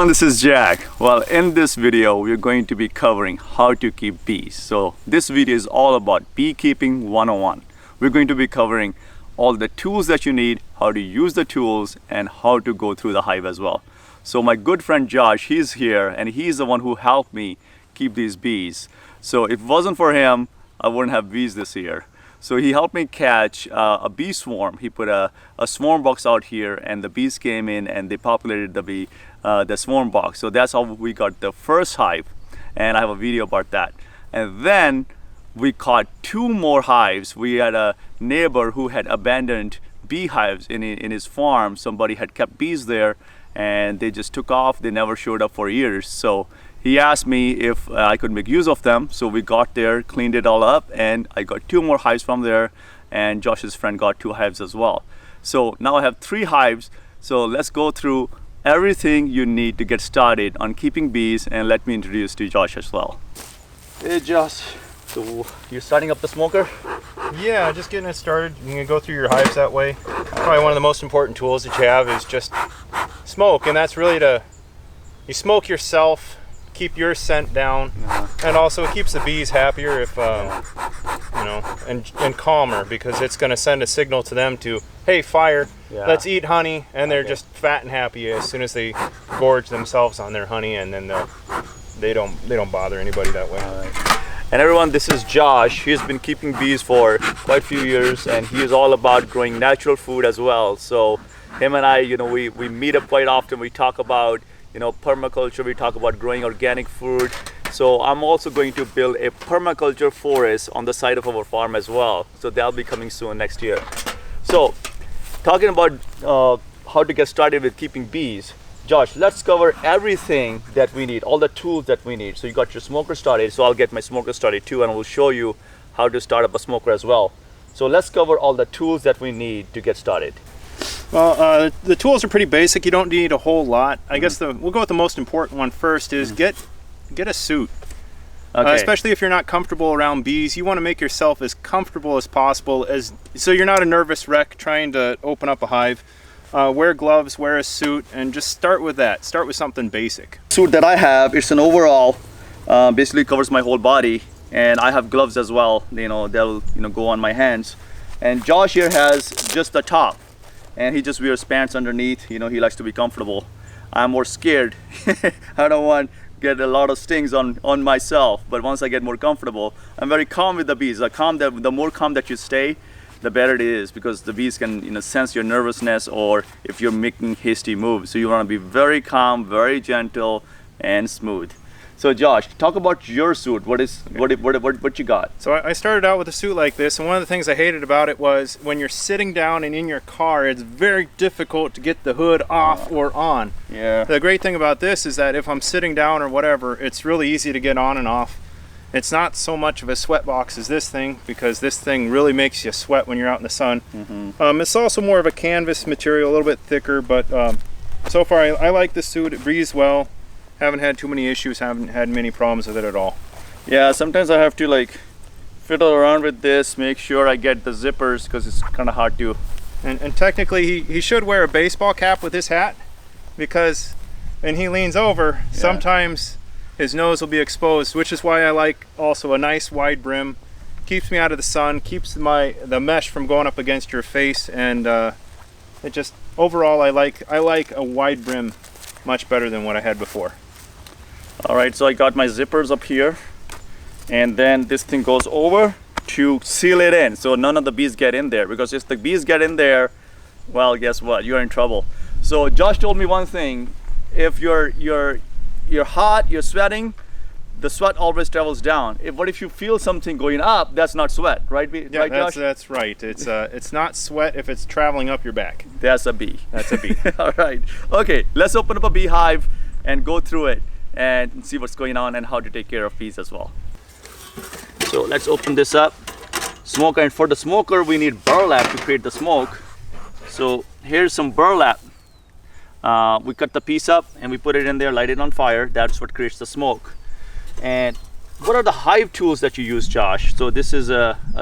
everyone, this is Jack. Well, in this video we're going to be covering how to keep bees. So this video is all about beekeeping 101. We're going to be covering all the tools that you need, how to use the tools, and how to go through the hive as well. So my good friend Josh, he's here and he's the one who helped me keep these bees. So if it wasn't for him, I wouldn't have bees this year. So he helped me catch a bee swarm. He put a swarm box out here and the bees came in and they populated the swarm box. So that's how we got the first hive, and I have a video about that. And then we caught 2 more hives. We had a neighbor who had abandoned beehives in his farm. Somebody had kept bees there and they just took off. They never showed up for years. So he asked me if I could make use of them. So we got there, cleaned it all up, and I got 2 more hives from there, and Josh's friend got 2 hives as well. So now I have 3 hives. So let's go through everything you need to get started on keeping bees, and let me introduce to Josh as well. Hey Josh, so you're starting up the smoker? Yeah, just getting it started. You can go through your hives that way. Probably one of the most important tools that you have is just smoke, and that's really you smoke yourself, keep your scent down, and also it keeps the bees happier if you know, and calmer, because it's going to send a signal to them to, hey, fire, let's eat honey, and they're just fat and happy as soon as they gorge themselves on their honey, and then they don't bother anybody that way. And everyone, this is Josh. He's been keeping bees for quite a few years, and he is all about growing natural food as well. So him and I, you know, we meet up quite often. We talk about, you know, permaculture. We talk about growing organic food. So I'm also going to build a permaculture forest on the side of our farm as well. So that'll be coming soon next year. So talking about how to get started with keeping bees, Josh, let's cover everything that we need, all the tools that we need. So you got your smoker started, so I'll get my smoker started too, and I will show you how to start up a smoker as well. So let's cover all the tools that we need to get started. Well, the tools are pretty basic. You don't need a whole lot. I guess we'll go with the most important one first is get a suit. Okay. Especially if you're not comfortable around bees, you want to make yourself as comfortable as possible, so you're not a nervous wreck trying to open up a hive. Wear gloves, wear a suit, and just start with that. Start with something basic. Suit that I have, it's an overall, basically covers my whole body, and I have gloves as well. You know, they'll go on my hands. And Josh here has just the top, and he just wears pants underneath. You know, he likes to be comfortable. I'm more scared. I don't want to get a lot of stings on myself, but once I get more comfortable, I'm very calm with the bees. The more calm that you stay, the better it is, because the bees can sense your nervousness or if you're making hasty moves. So you want to be very calm, very gentle, and smooth. So Josh, talk about your suit. What you got? So I started out with a suit like this, and one of the things I hated about it was when you're sitting down and in your car, it's very difficult to get the hood off or on. Yeah. The great thing about this is that if I'm sitting down or whatever, it's really easy to get on and off. It's not so much of a sweat box as this thing, because this thing really makes you sweat when you're out in the sun. It's also more of a canvas material, a little bit thicker, but so far I like the suit. It breathes well. Haven't had too many issues, haven't had many problems with it at all. Yeah, sometimes I have to like fiddle around with this, make sure I get the zippers, because it's kind of hard to. And technically he should wear a baseball cap with his hat, because when he leans over, sometimes his nose will be exposed, which is why I like also a nice wide brim. Keeps me out of the sun, keeps the mesh from going up against your face, and it just overall I like a wide brim much better than what I had before. All right, so I got my zippers up here, and then this thing goes over to seal it in, so none of the bees get in there, because if the bees get in there, well, guess what? You're in trouble. So Josh told me one thing: if you're hot, you're sweating, the sweat always travels down. What if you feel something going up? That's not sweat, right? Yeah, right, Josh? That's right. It's not sweat if it's traveling up your back. That's a bee. That's a bee. All right. Okay, let's open up a beehive and go through it and see what's going on and how to take care of bees as well. So let's open this up. Smoker, and for the smoker we need burlap to create the smoke. So here's some burlap. We cut the piece up and we put it in there, light it on fire. That's what creates the smoke. And what are the hive tools that you use, Josh? So this is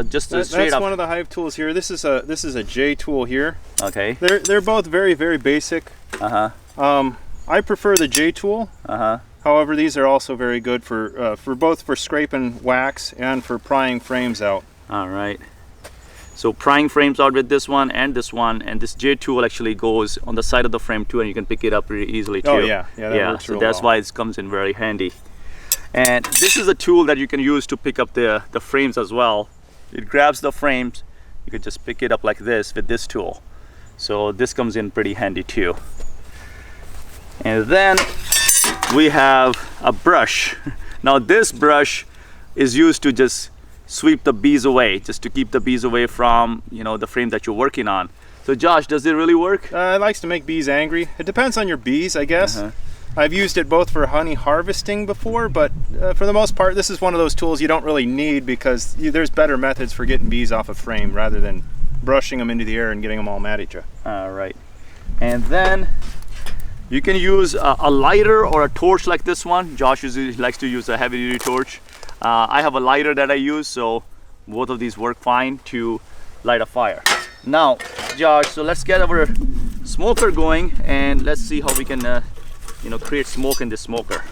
just a straight up. That's one of the hive tools here. This is a J tool here. Okay. They're both very, very basic. I prefer the J tool. However, these are also very good for both for scraping wax and for prying frames out. All right. So prying frames out with this one, and this J tool actually goes on the side of the frame too, and you can pick it up pretty easily too. Oh yeah, that works so real that's well. why it comes in very handy. And this is a tool that you can use to pick up the frames as well. It grabs the frames. You can just pick it up like this with this tool. So this comes in pretty handy too. And then we have a brush. Now this brush is used to just sweep the bees away, just to keep the bees away from, you know, the frame that you're working on. So Josh, does it really work? It likes to make bees angry. It depends on your bees, I guess. I've used it both for honey harvesting before, but for the most part, this is one of those tools you don't really need, because there's better methods for getting bees off a frame rather than brushing them into the air and getting them all mad at you. All right. And then you can use a lighter or a torch like this one. Josh usually likes to use a heavy-duty torch. I have a lighter that I use, so both of these work fine to light a fire. Now, Josh, so let's get our smoker going, and let's see how we can you know, create smoke in this smoker.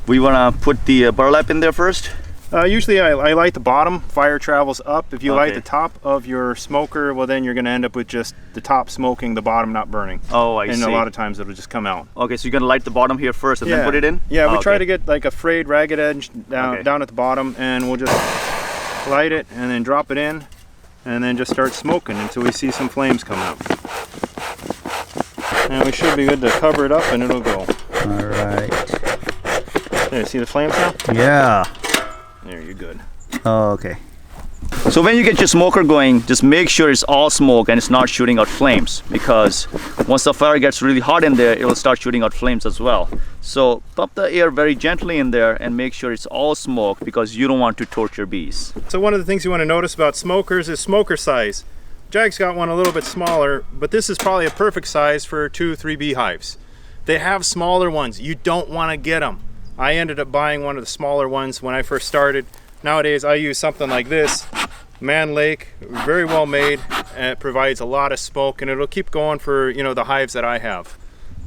We want to put the burlap in there first. Usually I light the bottom, fire travels up. If you light the top of your smoker, well then you're going to end up with just the top smoking, the bottom not burning. Oh, I see. And a lot of times it'll just come out. Okay, so you're going to light the bottom here first and then put it in? Yeah, we try to get like a frayed ragged edge down at the bottom, and we'll just light it and then drop it in and then just start smoking until we see some flames come out. And we should be good to cover it up and it'll go. All right. There, see the flames now? Yeah. There, you're good. Oh, okay. So when you get your smoker going, just make sure it's all smoke and it's not shooting out flames, because once the fire gets really hot in there, it will start shooting out flames as well. So pump the air very gently in there and make sure it's all smoke, because you don't want to torch your bees. So one of the things you want to notice about smokers is smoker size. Jag's got one a little bit smaller, but this is probably a perfect size for 2-3 beehives. They have smaller ones. You don't want to get them. I ended up buying one of the smaller ones when I first started. Nowadays I use something like this, Man Lake, very well made, and it provides a lot of smoke, and it'll keep going for, you know, the hives that I have.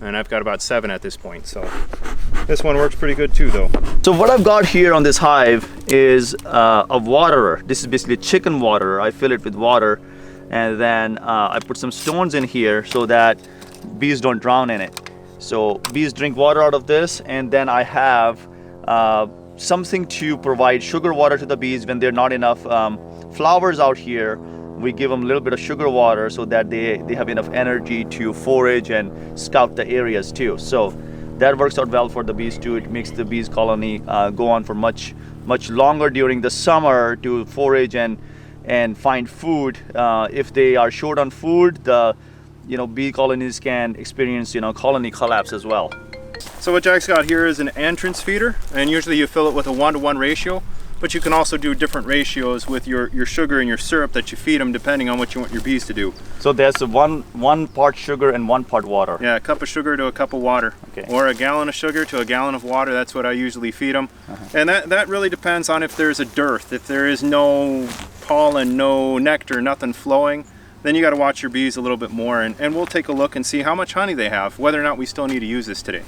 And I've got about 7 at this point, so this one works pretty good too though. So what I've got here on this hive is a waterer. This is basically chicken water. I fill it with water, and then I put some stones in here so that bees don't drown in it. So bees drink water out of this, and then I have something to provide sugar water to the bees when there are not enough flowers out here. We give them a little bit of sugar water so that they have enough energy to forage and scout the areas too. So that works out well for the bees too. It makes the bees colony go on for much longer during the summer to forage and find food. If they are short on food, the bee colonies can experience colony collapse as well. So what Jack's got here is an entrance feeder, and usually you fill it with a 1-to-1 ratio, but you can also do different ratios with your sugar and your syrup that you feed them depending on what you want your bees to do. So there's one part sugar and 1 part water. Yeah, a cup of sugar to a cup of water. Okay. Or a gallon of sugar to a gallon of water. That's what I usually feed them. And that really depends on if there's a dearth. If there is no pollen, no nectar, nothing flowing, then you got to watch your bees a little bit more, and we'll take a look and see how much honey they have, whether or not we still need to use this today.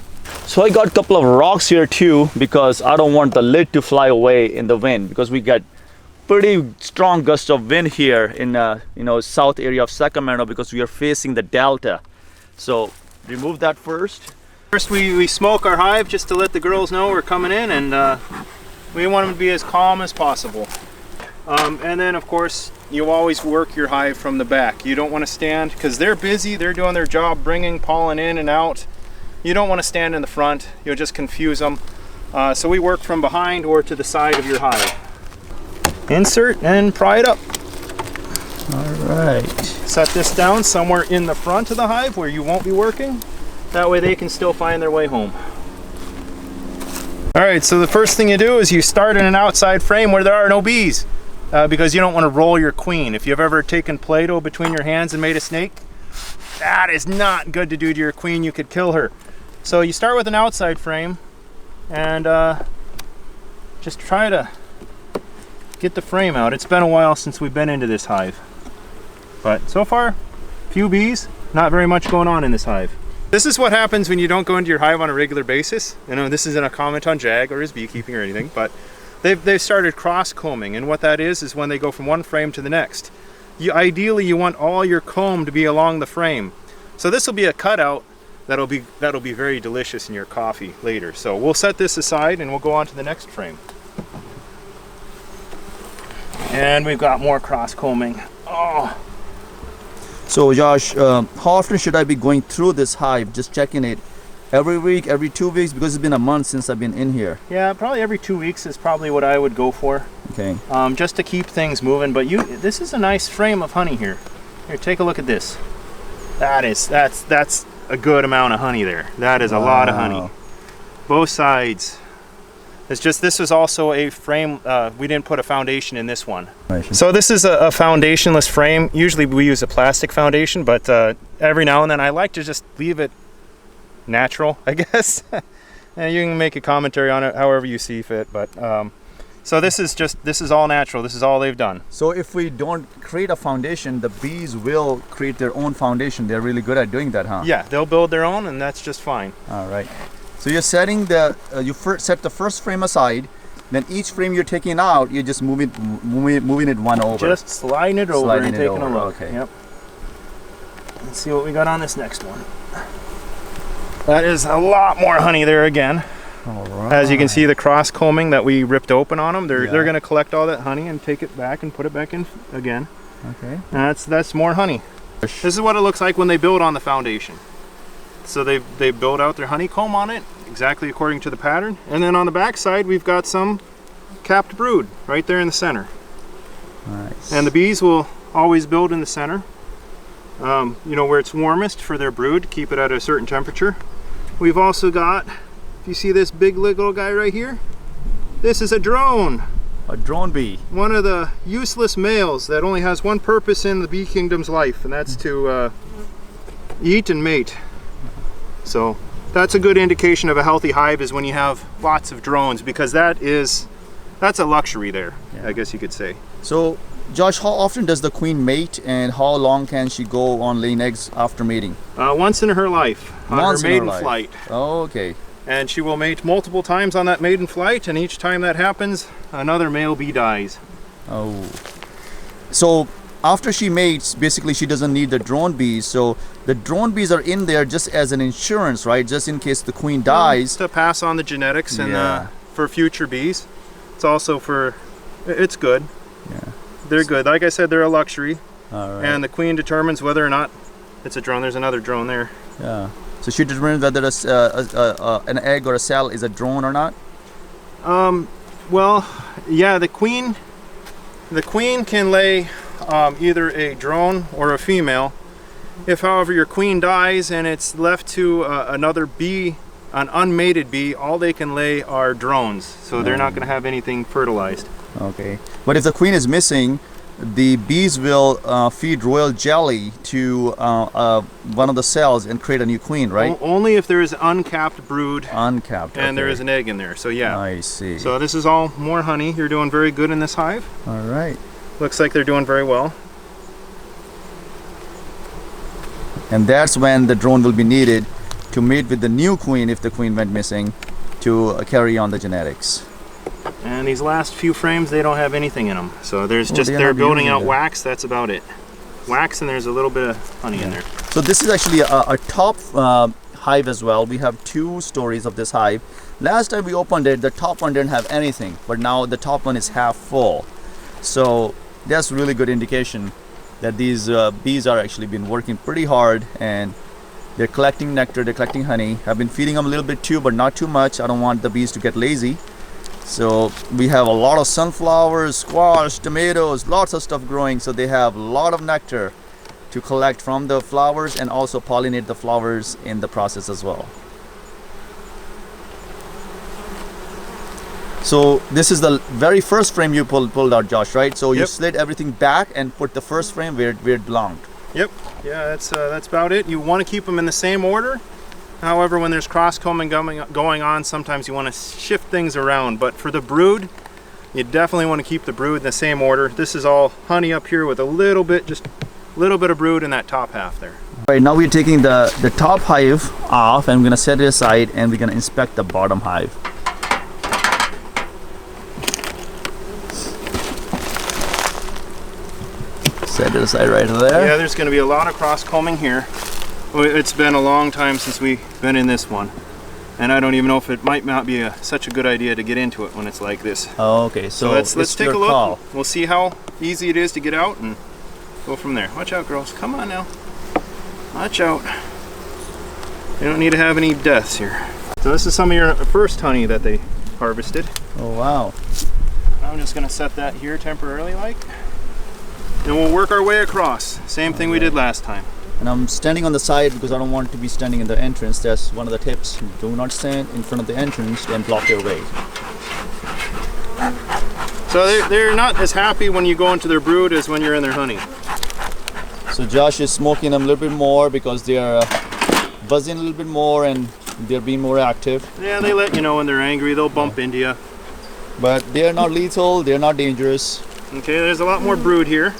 So I got a couple of rocks here too, because I don't want the lid to fly away in the wind, because we got pretty strong gusts of wind here in south area of Sacramento, because we are facing the delta. So remove that first. First we smoke our hive just to let the girls know we're coming in, and we want them to be as calm as possible. And then of course you always work your hive from the back. You don't want to stand, because they're busy, they're doing their job bringing pollen in and out. You don't want to stand in the front, you'll just confuse them. So we work from behind or to the side of your hive. Insert and pry it up. All right. Set this down somewhere in the front of the hive where you won't be working. That way they can still find their way home. All right, so the first thing you do is you start in an outside frame where there are no bees. Because you don't want to roll your queen. If you've ever taken Play-Doh between your hands and made a snake, that is not good to do to your queen. You could kill her. So you start with an outside frame and just try to get the frame out. It's been a while since we've been into this hive, but so far few bees, not very much going on in this hive. This is what happens when you don't go into your hive on a regular basis. You know, this isn't a comment on Jag or his beekeeping or anything, but they've started cross-combing, and what that is when they go from one frame to the next. Ideally, you want all your comb to be along the frame. So this will be a cutout that'll be very delicious in your coffee later. So we'll set this aside and we'll go on to the next frame. And we've got more cross-combing. Oh. So Josh, how often should I be going through this hive, just checking it? Every week, every 2 weeks? Because it's been a month since I've been in here. Yeah, probably every 2 weeks is probably what I would go for. Okay. Just to keep things moving. But this is a nice frame of honey here. Here, take a look at this. That's a good amount of honey there. That is a lot of honey. Both sides. It's just, this was also a frame, we didn't put a foundation in this one. So this is a foundationless frame. Usually we use a plastic foundation, but every now and then I like to just leave it natural, I guess. And you can make a commentary on it however you see fit, but so this is all natural. This is all they've done. So if we don't create a foundation, the bees will create their own foundation. They're really good at doing that, huh? Yeah, they'll build their own, and that's just fine. All right. So you're setting the set the first frame aside, then each frame you're taking out, you're just moving it one over. Just sliding it over and taking a look. Okay. Yep. Let's see what we got on this next one. That is a lot more honey there again. All right. As you can see, the cross combing that we ripped open on them, they're going to collect all that honey and take it back and put it back in again. Okay. And that's more honey. This is what it looks like when they build on the foundation. So they build out their honeycomb on it exactly according to the pattern, and then on the back side we've got some capped brood right there in the center. Nice. And the bees will always build in the center, you know, where it's warmest for their brood, keep it at a certain temperature. We've also got, if you see this big little guy right here, this is a drone. A drone bee. One of the useless males that only has one purpose in the bee kingdom's life, and that's to eat and mate. So that's a good indication of a healthy hive, is when you have lots of drones, because that's a luxury there, I guess you could say. So Josh, how often does the queen mate, and how long can she go on laying eggs after mating? Once in her life, on her maiden flight. Oh, okay. And she will mate multiple times on that maiden flight, and each time that happens, another male bee dies. Oh. So after she mates, basically she doesn't need the drone bees. So the drone bees are in there just as an insurance, right? Just in case the queen dies. To pass on the genetics and for future bees. It's also it's good. Yeah. They're good. Like I said, they're a luxury. All right. And the queen determines whether or not it's a drone. There's another drone there. Yeah. So she determines whether an egg or a cell is a drone or not? Well, yeah, the queen can lay either a drone or a female. If, however, your queen dies and it's left to another bee, an unmated bee, all they can lay are drones. So they're not going to have anything fertilized. Okay. But if the queen is missing, the bees will feed royal jelly to one of the cells and create a new queen, right? Only if there is uncapped brood. Uncapped. And there is an egg in there. So yeah. I see. So this is all more honey. You're doing very good in this hive. All right. Looks like they're doing very well. And that's when the drone will be needed to mate with the new queen if the queen went missing, to carry on the genetics. And these last few frames, they don't have anything in them. So there's they're building out wax. That's about it. Wax, and there's a little bit of honey in there. So this is actually a top hive as well. We have 2 stories of this hive. Last time we opened it, the top one didn't have anything, but now the top one is half full. So that's really good indication that these bees are actually been working pretty hard, and they're collecting nectar, they're collecting honey. I've been feeding them a little bit too, but not too much. I don't want the bees to get lazy. So we have a lot of sunflowers, squash, tomatoes, lots of stuff growing. So they have a lot of nectar to collect from the flowers, and also pollinate the flowers in the process as well. So this is the very first frame you pulled out, Josh, right? So you slid everything back and put the first frame where it belonged. Yep. Yeah, that's about it. You want to keep them in the same order. However, when there's cross-combing going on, sometimes you want to shift things around. But for the brood, you definitely want to keep the brood in the same order. This is all honey up here with just a little bit of brood in that top half there. Right now we're taking the top hive off and we're gonna set it aside and we're gonna inspect the bottom hive. Set it aside right there. Yeah, there's going to be a lot of cross combing here. It's been a long time since we've been in this one, and I don't even know if it might not be such a good idea to get into it when it's like this. Oh, okay. So let's take a look. Call. We'll see how easy it is to get out and go from there. Watch out, girls. Come on now. Watch out. You don't need to have any deaths here. So this is some of your first honey that they harvested. Oh wow. I'm just going to set that here temporarily, like. And we'll work our way across. Same thing we did last time. And I'm standing on the side because I don't want to be standing in the entrance. That's one of the tips. Do not stand in front of the entrance and block your way. So they're not as happy when you go into their brood as when you're in their honey. So Josh is smoking them a little bit more because they are buzzing a little bit more and they're being more active. Yeah, they let you know when they're angry. They'll bump into you. But they're not lethal. They're not dangerous. Okay, there's a lot more brood here.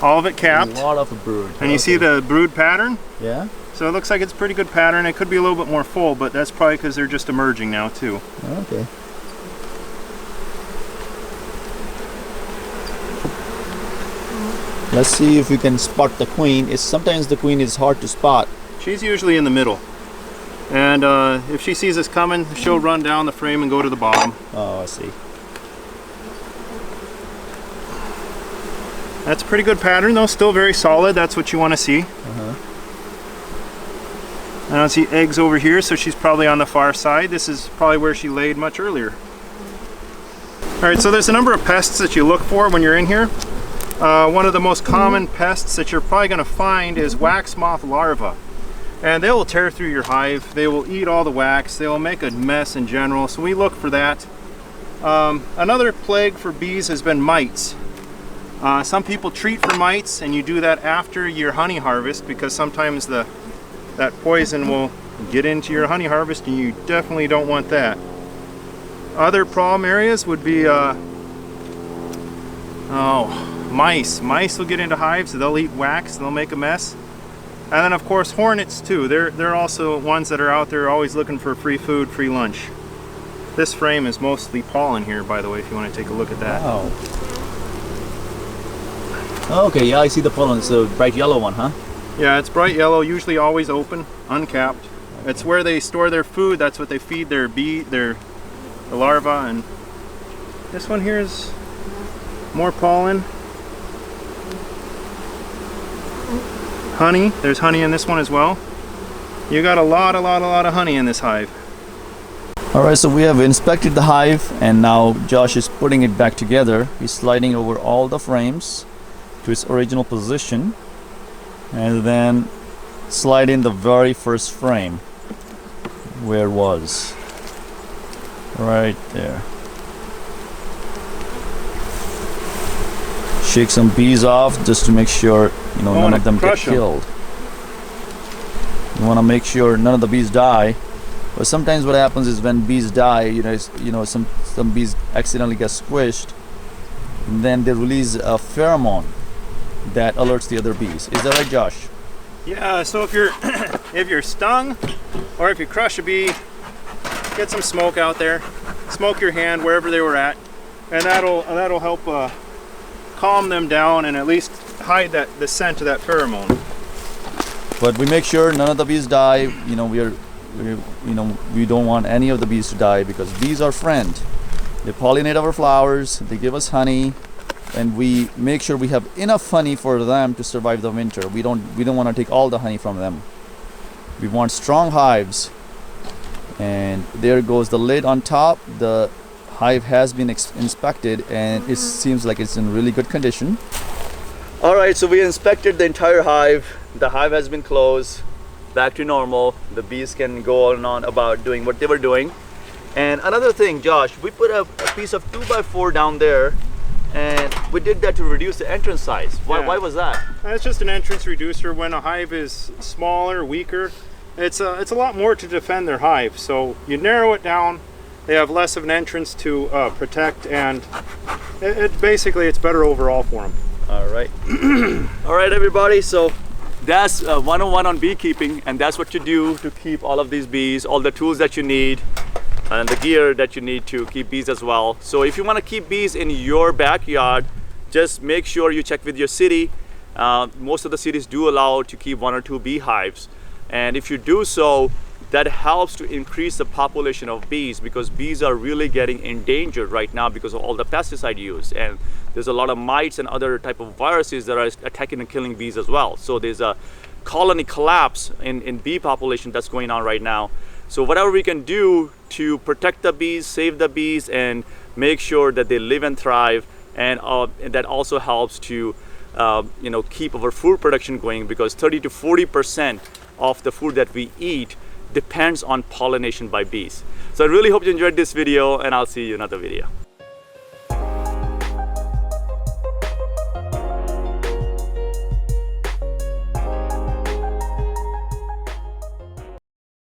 All of it capped. A lot of brood. And you see the brood pattern? Yeah. So it looks like it's a pretty good pattern. It could be a little bit more full, but that's probably because they're just emerging now too. Okay. Let's see if we can spot the queen. Sometimes the queen is hard to spot. She's usually in the middle. And if she sees us coming, she'll run down the frame and go to the bottom. Oh, I see. That's a pretty good pattern though, still very solid. That's what you want to see. I don't see eggs over here, so she's probably on the far side. This is probably where she laid much earlier. Alright, so there's a number of pests that you look for when you're in here. One of the most common pests that you're probably going to find is wax moth larvae. And they will tear through your hive. They will eat all the wax. They will make a mess in general, so we look for that. Another plague for bees has been mites. Some people treat for mites, and you do that after your honey harvest because sometimes that poison will get into your honey harvest and you definitely don't want that. Other problem areas would be mice. Mice will get into hives, they'll eat wax, they'll make a mess. And then of course hornets too. They're also ones that are out there always looking for free food, free lunch. This frame is mostly pollen here, by the way, if you want to take a look at that. Wow. Okay, yeah, I see the pollen. It's a bright yellow one, huh? Yeah, it's bright yellow, usually always open, uncapped. Okay. It's where they store their food. That's what they feed their the larvae. And this one here is more pollen. Honey, there's honey in this one as well. You got a lot of honey in this hive. Alright, so we have inspected the hive and now Josh is putting it back together. He's sliding over all the frames to its original position and then slide in the very first frame where it was. Right there. Shake some bees off just to make sure none of them get killed. You want to make sure none of the bees die. But sometimes what happens is when bees die, some bees accidentally get squished, and then they release a pheromone that alerts the other bees. Is that right, Josh? Yeah. So if you're stung or if you crush a bee, get some smoke out there. Smoke your hand wherever they were at, and that'll help calm them down and at least hide the scent of that pheromone. But we make sure none of the bees die. We don't want any of the bees to die because bees are friend. They pollinate our flowers, they give us honey, and we make sure we have enough honey for them to survive the winter. We don't want to take all the honey from them. We want strong hives. And there goes the lid on top. The hive has been inspected and it seems like it's in really good condition. Alright, so we inspected the entire hive. The hive has been closed, back to normal. The bees can go on and on about doing what they were doing. And another thing, Josh, we put a piece of 2x4 down there and we did that to reduce the entrance size. Why was that? That's just an entrance reducer. When a hive is smaller, weaker, it's a lot more to defend their hive. So you narrow it down, they have less of an entrance to protect, and basically it's better overall for them. All right. All right, everybody. So that's 101 on beekeeping, and that's what you do to keep all of these bees, all the tools that you need and the gear that you need to keep bees as well. So if you want to keep bees in your backyard, just make sure you check with your city. Most of the cities do allow to keep 1 or 2 beehives, and if you do so, that helps to increase the population of bees, because bees are really getting endangered right now because of all the pesticide use, and there's a lot of mites and other type of viruses that are attacking and killing bees as well. So there's a colony collapse in bee population that's going on right now. So whatever we can do to protect the bees, save the bees, and make sure that they live and thrive, and that also helps to keep our food production going, because 30 to 40% of the food that we eat depends on pollination by bees. So I really hope you enjoyed this video, and I'll see you in another video.